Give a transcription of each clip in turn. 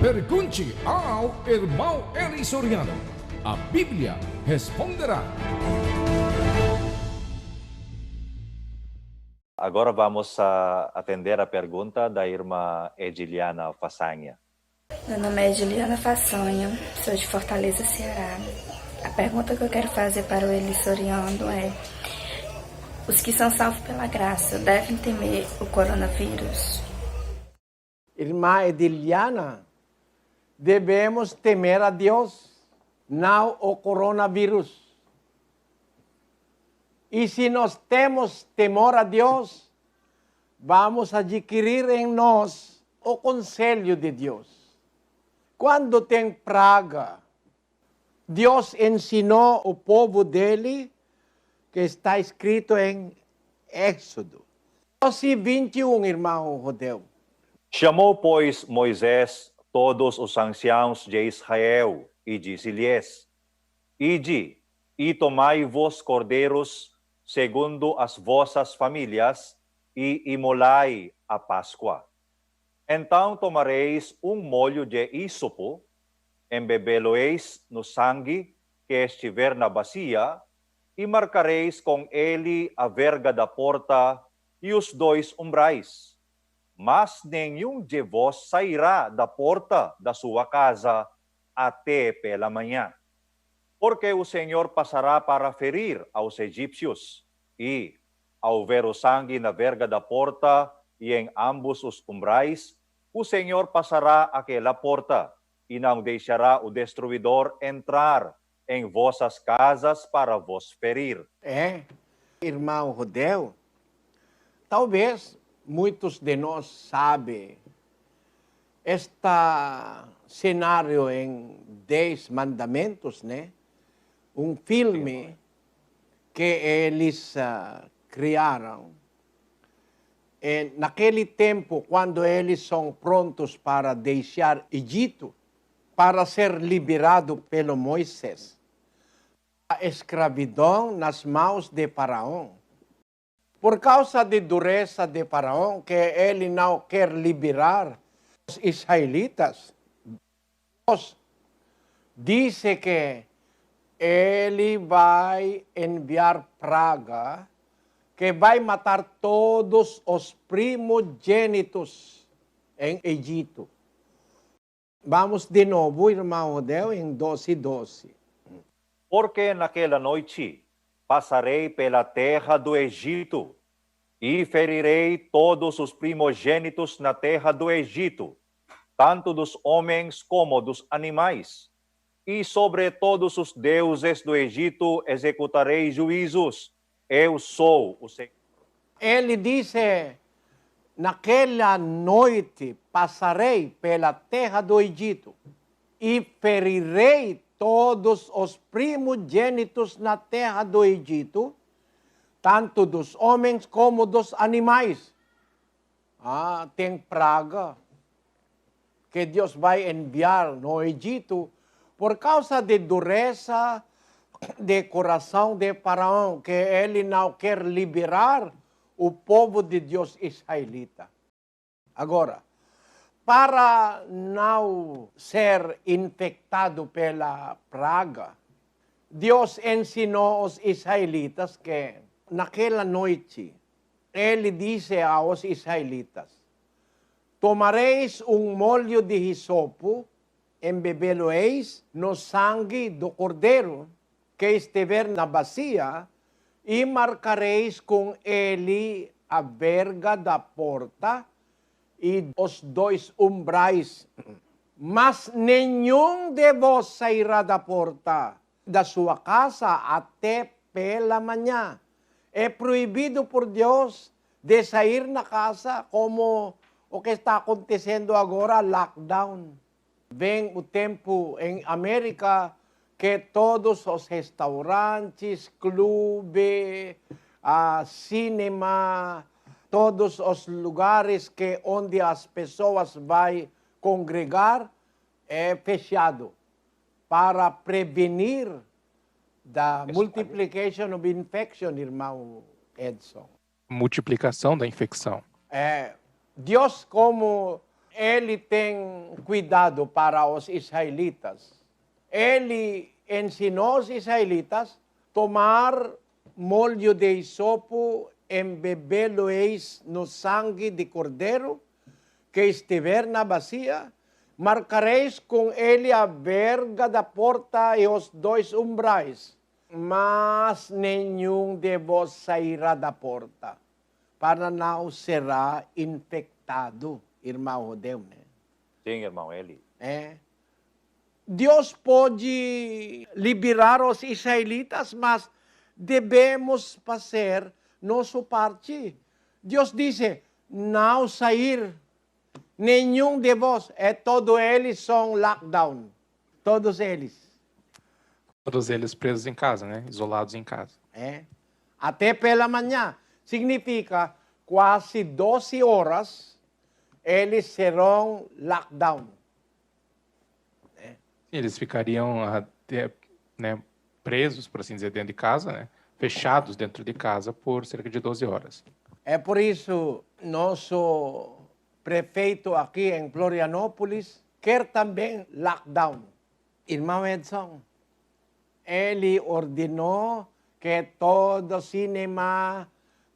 Pergunte ao irmão Eli Soriano. A Bíblia responderá. Agora vamos atender a pergunta da irmã Ediliana Façanha. Meu nome é Ediliana Façanha, sou de Fortaleza, Ceará. A pergunta que eu quero fazer para o Eli Soriano é: os que são salvos pela graça devem temer o coronavírus? Irmã Ediliana, devemos temer a Deus, não o coronavírus. E se nós temos temor a Deus, vamos adquirir em nós o conselho de Deus. Quando tem praga, Deus ensinou o povo dele, que está escrito em Êxodo 12:21, irmão Rodeu. Chamou, pois, Moisés todos os anciãos de Israel e disse-lhes: Ide e tomai-vos cordeiros segundo as vossas famílias e imolai a Páscoa. Então tomareis molho de hisopo, embebê-lo-eis no sangue que estiver na bacia, e marcareis com ele a verga da porta e os 2 umbrais. Mas nenhum de vós sairá da porta da sua casa até pela manhã. Porque o Senhor passará para ferir aos egípcios, e, ao ver o sangue na verga da porta e em ambos os umbrais, o Senhor passará aquela porta, e não deixará o destruidor entrar em vossas casas para vos ferir. Irmão Rodel, talvez muitos de nós sabem este cenário em 10 Mandamentos, né? Um filme que eles criaram. E naquele tempo, quando eles são prontos para deixar Egito, para ser liberado pelo Moisés, a escravidão nas mãos de Faraó. Por causa da dureza de Faraó, que ele não quer liberar os israelitas, Deus disse que ele vai enviar praga, que vai matar todos os primogênitos em Egito. Vamos de novo, irmão Rodel, em 12:12. Porque naquela noite passarei pela terra do Egito e ferirei todos os primogênitos na terra do Egito, tanto dos homens como dos animais. E sobre todos os deuses do Egito executarei juízos. Eu sou o Senhor. Ele disse: naquela noite passarei pela terra do Egito e ferirei todos os primogênitos na terra do Egito, tanto dos homens como dos animais. Tem praga que Deus vai enviar no Egito por causa de dureza de coração de Faraó, que ele não quer liberar o povo de Deus israelita. Agora, para não ser infectado pela praga, Deus ensinou os israelitas que naquela noite, ele disse aos israelitas: tomareis molho de hisopo, embebê-lo-eis no sangue do cordeiro que estiver na bacia, e marcareis com ele a verga da porta e os 2 umbrais. Mas nenhum de vós sairá da porta da sua casa até pela manhã. É proibido por Deus de sair na casa, como o que está acontecendo agora, lockdown. Vem o tempo em América que todos os restaurantes, clubes, cinema, todos os lugares onde as pessoas vão congregar é fechado para prevenir da multiplication of infection, irmão Edson. Multiplicação da infecção. Deus, como ele tem cuidado para os israelitas. Ele ensinou os israelitas tomar molho de hisopo, embebê-lo-eis no sangue de cordeiro que estiver na bacia, marcareis com ele a verga da porta e os 2 umbrais, mas nenhum de vós sairá da porta, para não será infectado, irmão Odeu, né? Sim, irmão Eli. Deus pode liberar os israelitas, mas devemos fazer nossa parte. Deus disse, não sair, nenhum de vós, todos eles são lockdown, todos eles. Todos eles presos em casa, né? Isolados em casa. Até pela manhã. Significa quase 12 horas eles serão lockdown. Eles ficariam né, presos, por assim dizer, dentro de casa, né? Fechados dentro de casa por cerca de 12 horas. É por isso nosso prefeito aqui em Florianópolis quer também lockdown. Irmão Edson, ele ordenou que todo cinema,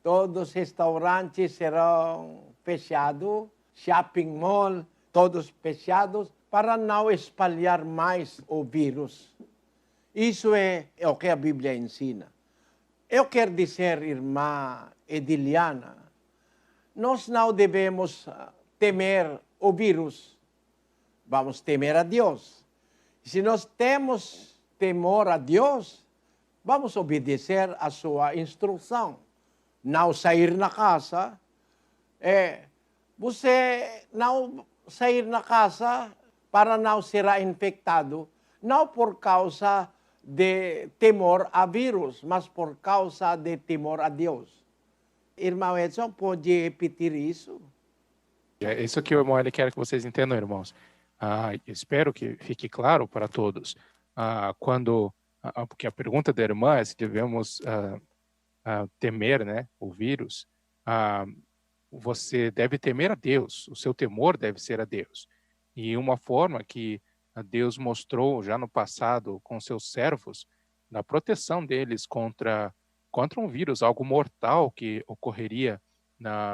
todos os restaurantes serão fechados, shopping mall, todos fechados, para não espalhar mais o vírus. Isso é o que a Bíblia ensina. Eu quero dizer, irmã Ediliana, nós não devemos temer o vírus, vamos temer a Deus. Se nós temos temor a Deus, vamos obedecer a sua instrução. Não sair na casa, você não sair na casa para não ser infectado, não por causa de temor a vírus, mas por causa de temor a Deus. Irmão Edson, pode repetir isso? É isso que o irmão ele quer que vocês entendam, irmãos. Espero que fique claro para todos. Porque a pergunta da irmã é se devemos temer, né, o vírus. Você deve temer a Deus, o seu temor deve ser a Deus. E uma forma que Deus mostrou já no passado com seus servos, na proteção deles contra um vírus, algo mortal que ocorreria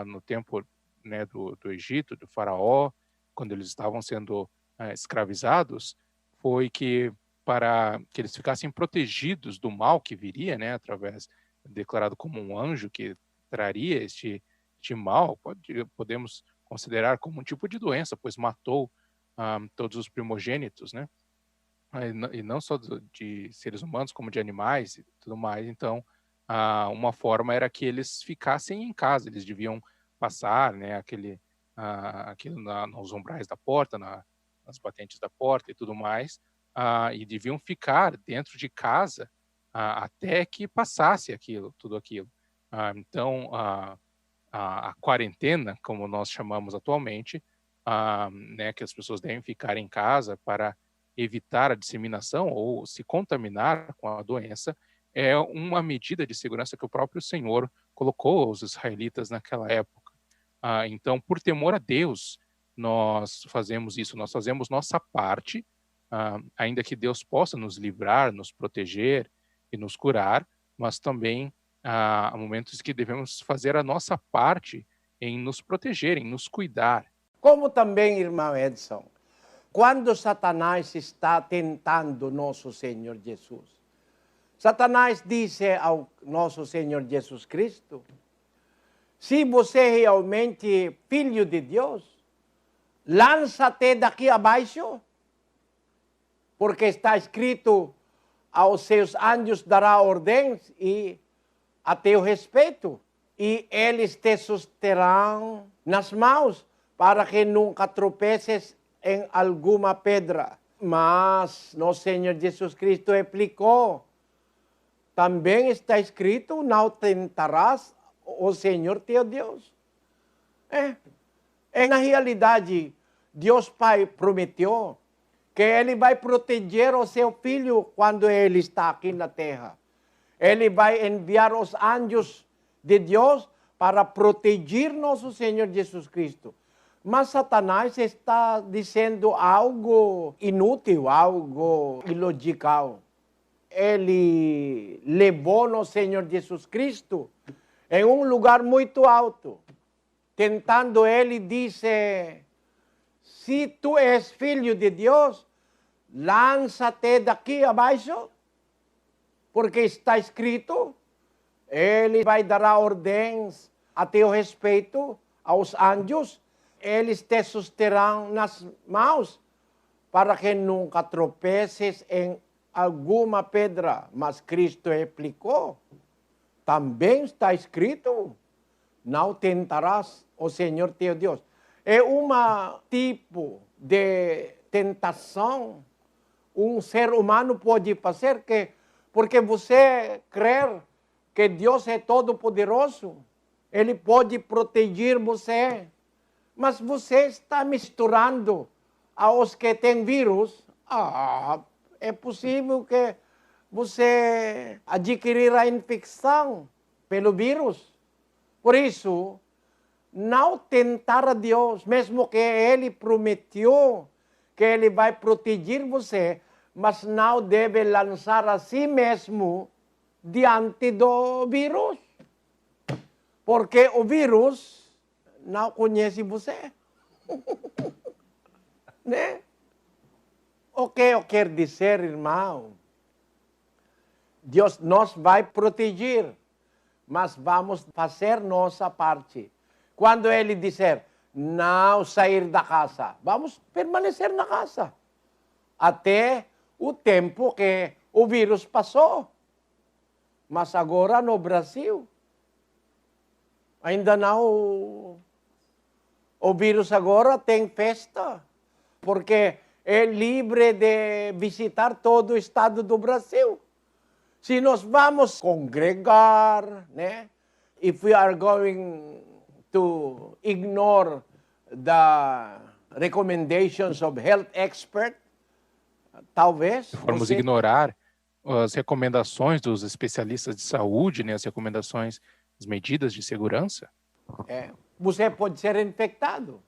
no tempo, né, do Egito, do faraó, quando eles estavam sendo escravizados, foi que para que eles ficassem protegidos do mal que viria, né, através, declarado como um anjo que traria este mal, podemos considerar como um tipo de doença, pois matou todos os primogênitos, né? E não só de seres humanos, como de animais e tudo mais. Então, uma forma era que eles ficassem em casa, eles deviam passar, né, aquilo nos umbrais da porta, nas batentes da porta e tudo mais, e deviam ficar dentro de casa até que passasse tudo aquilo. Então, a quarentena, como nós chamamos atualmente, né, que as pessoas devem ficar em casa para evitar a disseminação ou se contaminar com a doença, é uma medida de segurança que o próprio Senhor colocou aos israelitas naquela época. Então, por temor a Deus, nós fazemos isso, nós fazemos nossa parte, ainda que Deus possa nos livrar, nos proteger e nos curar, mas também há momentos que devemos fazer a nossa parte em nos proteger, em nos cuidar. Como também, irmão Edson, quando Satanás está tentando nosso Senhor Jesus, Satanás disse ao nosso Senhor Jesus Cristo, se você é realmente filho de Deus, lança-te daqui abaixo, porque está escrito, aos seus anjos dará ordens e a teu respeito, e eles te susterão nas mãos, para que nunca tropeces em alguma pedra. Mas nosso Senhor Jesus Cristo explicou, também está escrito, não tentarás o Senhor teu Deus. Na realidade, Deus Pai prometeu que Ele vai proteger o seu filho quando Ele está aqui na terra. Ele vai enviar os anjos de Deus para proteger nosso Senhor Jesus Cristo. Mas Satanás está dizendo algo inútil, algo ilógico. Ele levou no Senhor Jesus Cristo em um lugar muito alto. Tentando, ele disse, se tu és filho de Deus, lança-te daqui abaixo, porque está escrito, ele vai dar ordens a teu respeito aos anjos, eles te susterão nas mãos, para que nunca tropeces em alguma pedra. Mas Cristo explicou, também está escrito, não tentarás o Senhor teu Deus. É um tipo de tentação um ser humano pode fazer, porque você crer que Deus é todo-poderoso, Ele pode proteger você, mas você está misturando aos que têm vírus. É possível que você adquirirá infecção pelo vírus. Por isso, não tentar a Deus, mesmo que Ele prometeu que Ele vai proteger você, mas não deve lançar a si mesmo diante do vírus. Porque o vírus não conhece você. Né? O que eu quero dizer, irmão? Deus nos vai proteger, mas vamos fazer nossa parte. Quando Ele disser, não sair da casa, vamos permanecer na casa. Até o tempo que o vírus passou. Mas agora no Brasil, ainda não. O vírus agora tem festa, porque é livre de visitar todo o estado do Brasil. Se nós vamos congregar, né? If we are going to ignore the recommendations of health experts, talvez. Se formos ignorar as recomendações dos especialistas de saúde, né, as recomendações, as medidas de segurança, você pode ser infectado.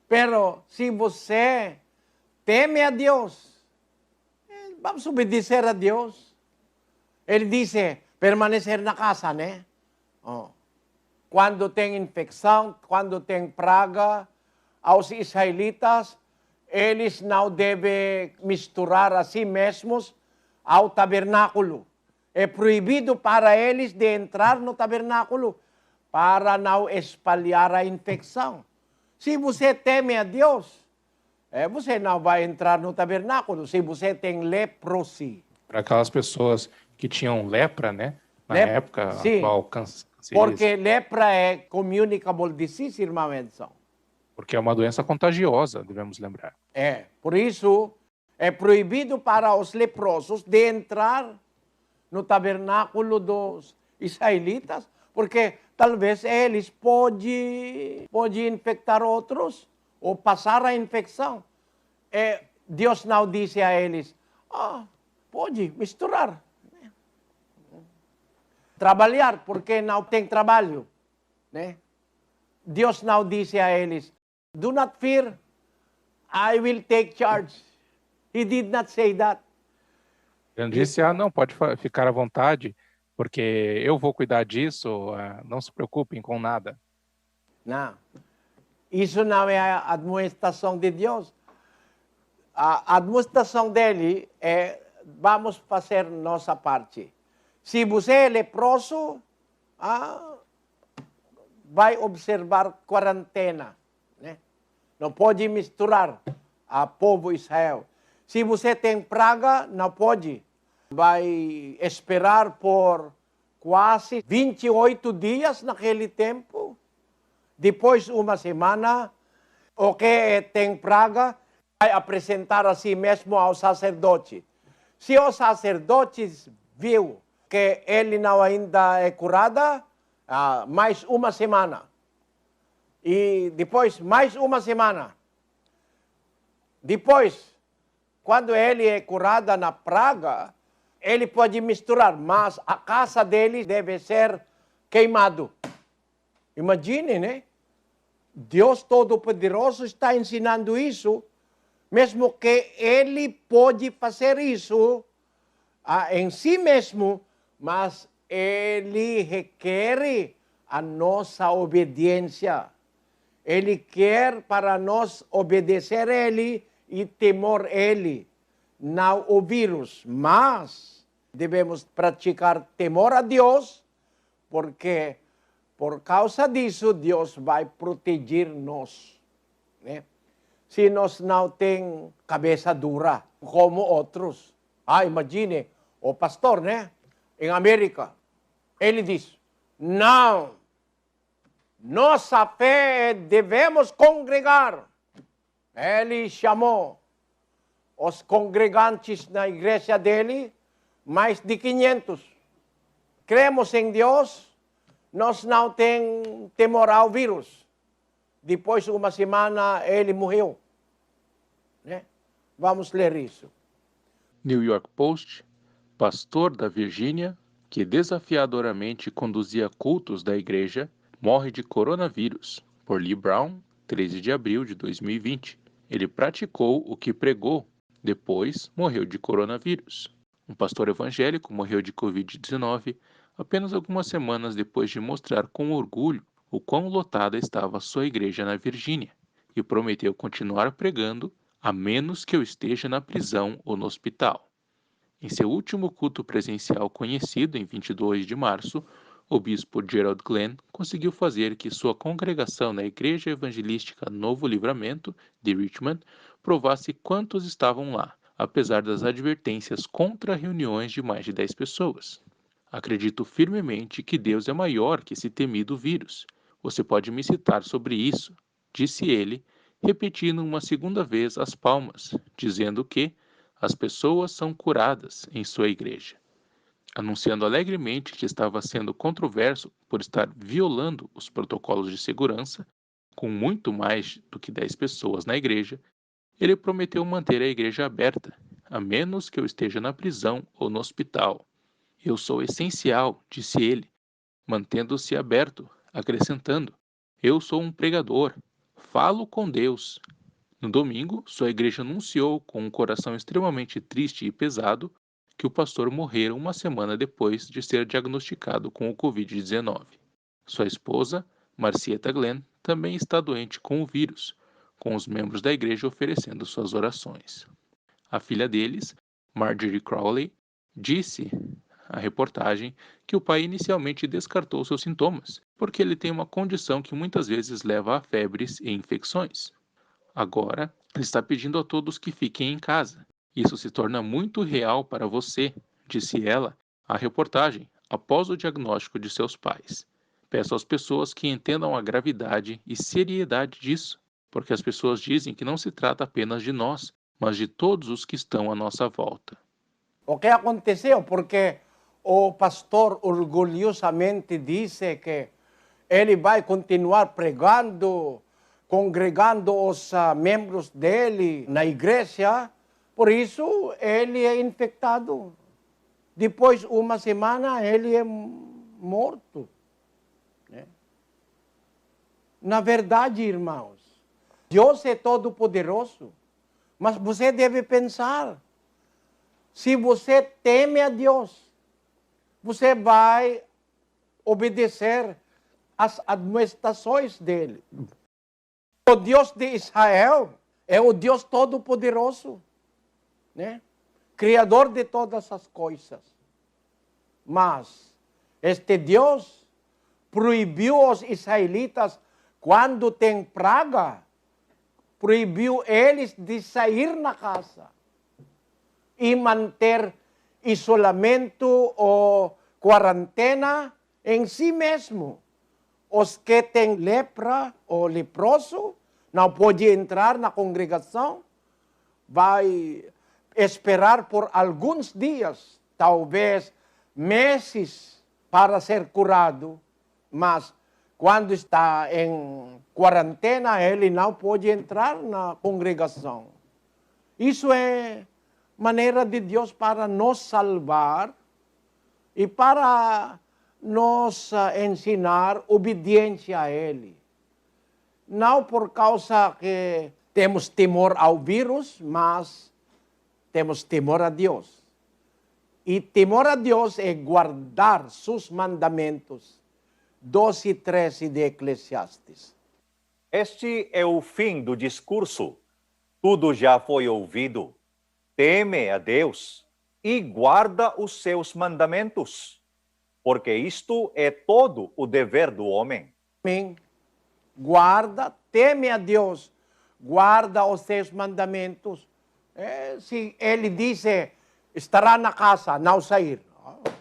Pero se você teme a Deus, vamos obedecer a Deus. Ele disse, permanecer na casa, né? Quando tem infecção, quando tem praga, aos israelitas, eles não devem misturar a si mesmos ao tabernáculo. É proibido para eles de entrar no tabernáculo para não espalhar a infecção. Se você teme a Deus, você não vai entrar no tabernáculo. Se você tem leprosy. Para aquelas pessoas que tinham lepra, né? Na época atual, porque lepra é communicable disease, irmão Edson. Porque é uma doença contagiosa, devemos lembrar. Por isso, é proibido para os leprosos de entrar no tabernáculo dos israelitas, porque talvez eles podem infectar outros ou passar a infecção. Deus não disse a eles, pode misturar. Trabalhar, porque não tem trabalho. Né? Deus não disse a eles, do not fear, I will take charge. He did not say that. Ele disse, não, pode ficar à vontade, porque eu vou cuidar disso, não se preocupem com nada. Não. Isso não é a administração de Deus. A administração dele é, vamos fazer nossa parte. Se você é leproso, vai observar quarentena. Né? Não pode misturar a povo Israel. Se você tem praga, não pode. Vai esperar por quase 28 dias naquele tempo. Depois, uma semana, o que tem praga, vai apresentar a si mesmo ao sacerdote. Se o sacerdote viu que ele não ainda é curada, mais uma semana. E depois, mais uma semana. Depois, quando ele é curada na praga, ele pode misturar, mas a casa dele deve ser queimado. Imagine, né? Deus Todo-Poderoso está ensinando isso, mesmo que Ele pode fazer isso em si mesmo, mas Ele requer a nossa obediência. Ele quer para nós obedecer a Ele e temor a Ele, não o vírus. Mas devemos praticar temor a Deus, porque por causa disso Deus vai proteger nós, né? Se nós não temos cabeça dura, como outros. Imagine, o pastor, né? Em América, ele diz, não, nossa fé devemos congregar. Ele chamou os congregantes na igreja dele, mais de 500. Cremos em Deus, nós não temos temor ao vírus. Depois de uma semana, ele morreu. Né? Vamos ler isso. New York Post, pastor da Virgínia, que desafiadoramente conduzia cultos da igreja, morre de coronavírus, por Lee Brown, 13 de abril de 2020. Ele praticou o que pregou, depois morreu de coronavírus. Um pastor evangélico morreu de Covid-19 apenas algumas semanas depois de mostrar com orgulho o quão lotada estava sua igreja na Virgínia, e prometeu continuar pregando a menos que eu esteja na prisão ou no hospital. Em seu último culto presencial conhecido em 22 de março, o bispo Gerald Glenn conseguiu fazer que sua congregação na Igreja Evangelística Novo Livramento, de Richmond, provasse quantos estavam lá, apesar das advertências contra reuniões de mais de 10 pessoas. Acredito firmemente que Deus é maior que esse temido vírus. Você pode me citar sobre isso, disse ele, repetindo uma segunda vez as palmas, dizendo que as pessoas são curadas em sua igreja. Anunciando alegremente que estava sendo controverso por estar violando os protocolos de segurança, com muito mais do que 10 pessoas na igreja, ele prometeu manter a igreja aberta, a menos que eu esteja na prisão ou no hospital. Eu sou essencial, disse ele, mantendo-se aberto, acrescentando, eu sou um pregador, falo com Deus. No domingo, sua igreja anunciou com um coração extremamente triste e pesado que o pastor morrera uma semana depois de ser diagnosticado com o Covid-19. Sua esposa, Marcieta Glenn, também está doente com o vírus, com os membros da igreja oferecendo suas orações. A filha deles, Marjorie Crowley, disse à reportagem que o pai inicialmente descartou seus sintomas, porque ele tem uma condição que muitas vezes leva a febres e infecções. Agora, ele está pedindo a todos que fiquem em casa. Isso se torna muito real para você, disse ela à reportagem, após o diagnóstico de seus pais. Peço às pessoas que entendam a gravidade e seriedade disso, porque as pessoas dizem que não se trata apenas de nós, mas de todos os que estão à nossa volta. O que aconteceu? Porque o pastor orgulhosamente disse que ele vai continuar pregando, congregando os membros dele na igreja. Por isso, ele é infectado. Depois de uma semana, ele é morto. Né? Na verdade, irmãos, Deus é todo-poderoso. Mas você deve pensar, se você teme a Deus, você vai obedecer às admoestações dele. O Deus de Israel é o Deus todo-poderoso. Né? Criador de todas as coisas. Mas este Deus proibiu os israelitas, quando tem praga, proibiu eles de sair na casa e manter isolamento ou quarentena em si mesmo. Os que têm lepra ou leproso não podem entrar na congregação, vai esperar por alguns dias, talvez meses, para ser curado, mas quando está em quarentena, ele não pode entrar na congregação. Isso é maneira de Deus para nos salvar e para nos ensinar obediência a Ele. Não por causa que temos temor ao vírus, mas temos temor a Deus. E temor a Deus é guardar seus mandamentos. 12 e 13 de Eclesiastes. Este é o fim do discurso. Tudo já foi ouvido. Teme a Deus e guarda os seus mandamentos, porque isto é todo o dever do homem. Amém. Guarda, teme a Deus, guarda os seus mandamentos. Se ele disse, estará na casa, não sair.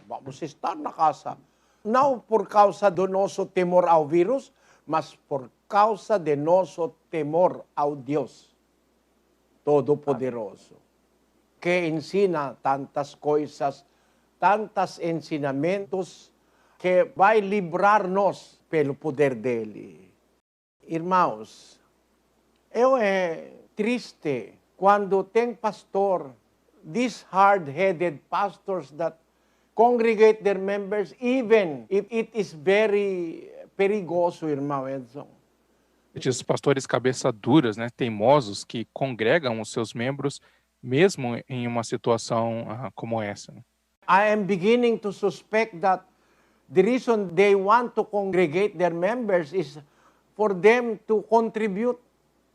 Vamos estar na casa. Não por causa do nosso temor ao vírus, mas por causa de nosso temor ao Deus Todo-Poderoso, que ensina tantas coisas, tantos ensinamentos, que vai livrar-nos pelo poder dele. Irmãos, eu é triste quando tem pastor, these hard-headed pastors that congregate their members even if it is very perigoso, irmão Edson. Esses pastores cabeça duras, né, teimosos, que congregam os seus membros mesmo em uma situação como essa. Né? I am beginning to suspect that the reason they want to congregate their members is for them to contribute,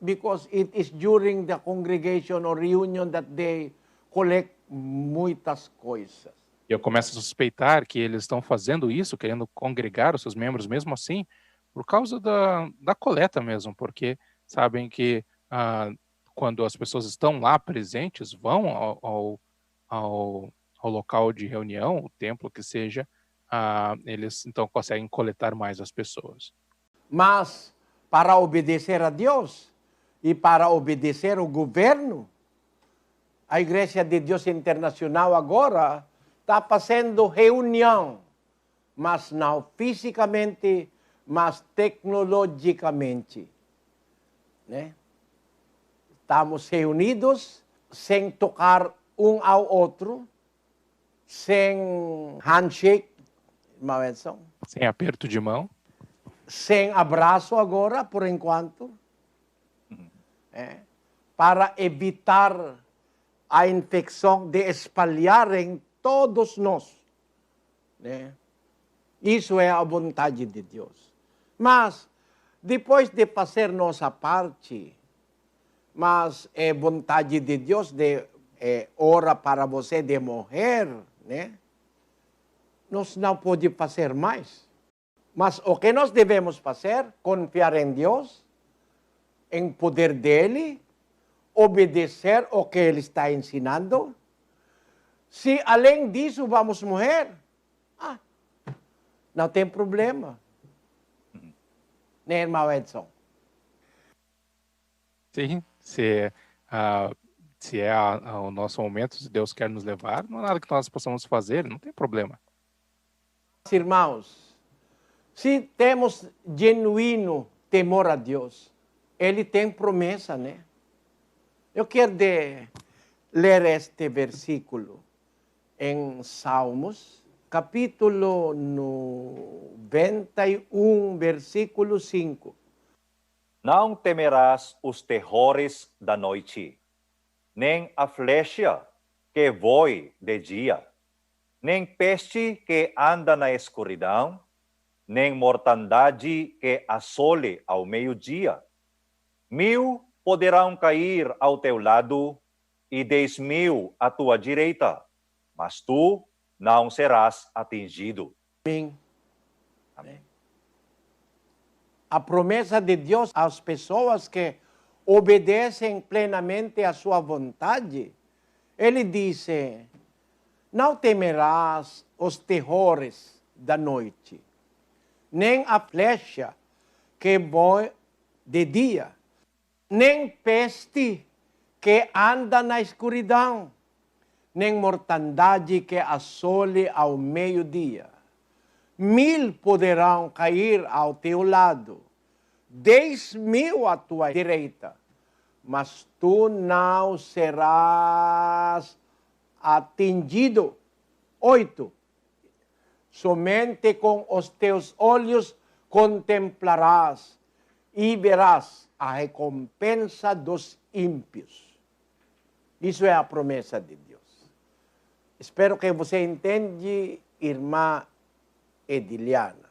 because it is during the congregation or reunion that they collect muitas coisas. Eu começo a suspeitar que eles estão fazendo isso, querendo congregar os seus membros mesmo assim, por causa da coleta mesmo, porque sabem que quando as pessoas estão lá presentes, vão ao local de reunião, o templo que seja, eles então conseguem coletar mais as pessoas. Mas para obedecer a Deus e para obedecer ao governo, a Igreja de Deus Internacional agora está fazendo reunião, mas não fisicamente, mas tecnologicamente. Né? Estamos reunidos sem tocar um ao outro, sem handshake, irmão Edson. Sem aperto de mão. Sem abraço agora, por enquanto. Para evitar a infecção de espalhar em todos nós. Né? Isso é a vontade de Deus. Mas, depois de fazer nossa parte, mas é vontade de Deus de hora para você de morrer, né? Nós não podemos fazer mais. Mas o que nós devemos fazer? Confiar em Deus, em poder dele, obedecer o que ele está ensinando. Se além disso vamos morrer, não tem problema. Né, irmão Edson? Sim, se é o nosso momento, se Deus quer nos levar, não há nada que nós possamos fazer, não tem problema. Irmãos, se temos genuíno temor a Deus, ele tem promessa, né? Eu quero ler este versículo em Salmos, capítulo 91, versículo 5. Não temerás os terrores da noite, nem a flecha que voe de dia, nem peste que anda na escuridão, nem mortandade que assole ao meio-dia. 1000 poderão cair ao teu lado e 10.000 à tua direita, mas tu não serás atingido. Amém. Amém. A promessa de Deus às pessoas que obedecem plenamente à sua vontade, ele disse, não temerás os terrores da noite, nem a flecha que voa de dia, nem peste que anda na escuridão, nem mortandade que assole ao meio-dia. 1000 poderão cair ao teu lado, 10.000 à tua direita, mas tu não serás atingido. 8. Somente com os teus olhos contemplarás e verás a recompensa dos ímpios. Isso é a promessa de Deus. Espero que você entenda, irmã Ediliana.